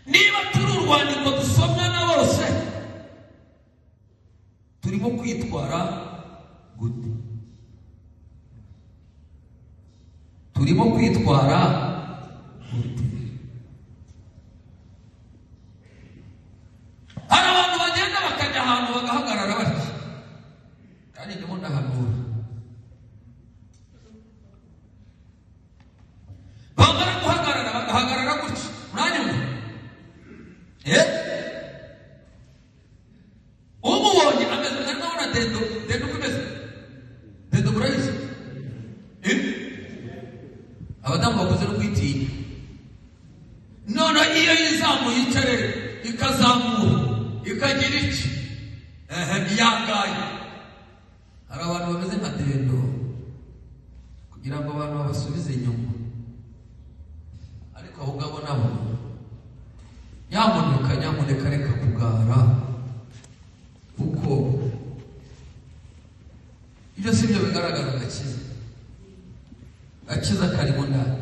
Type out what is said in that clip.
niba turi urwandiko dusomwa na bose turimo kwitwara gute? Turimo kwitwara gute? Hari abantu bagenda bakajya ahantu bagahagarara bati kandi ndimo ndahanura bamara guhagarara bagahagarara gutya uranyumva umubonye ameze nk'abona dendo kumeze dendo murayizi abadamu bakoze no kwitinya none iyo yizamuye icare ikazamura ikagira iki iyangaye. Hari abantu bameze nka dendo kugira ngo abantu babasubize inyuma, ariko abo ngabo nabo nyamuneka reka kugara, kuko ibyo si byo bigaragaza agakiza karimo ndani.